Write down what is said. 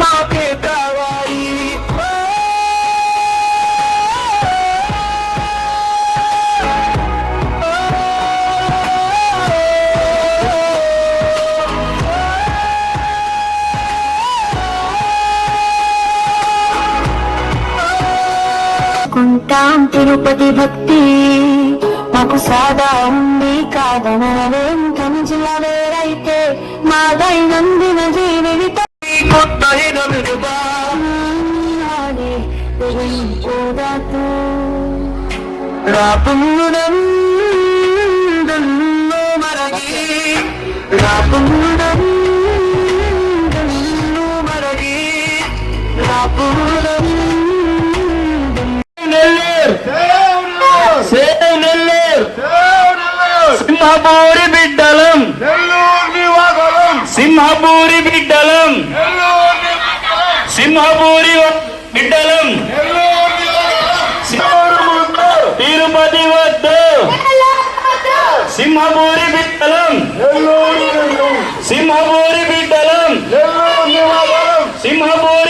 మాకే కావాలి. కుంటాం తిరుపతి భక్తి మాకు సాదా ఉంది కాదనలేం. తన జిల్లా వేరైతే మా దైనందిన జీవితం కొత్త విడుబా ఓదాతూ రాపుంగుడం మరగి రాపుంగుడం మరగి రాపుంగుడం సింహపూరి బిడ్డలం సింహపూరి బిడ్డలం సింహపూరి బిడ్డలం తిరుపతి వద్దు సింహపూరి బిడ్డలం సింహపూరి బిడ్డలం సింహపూరి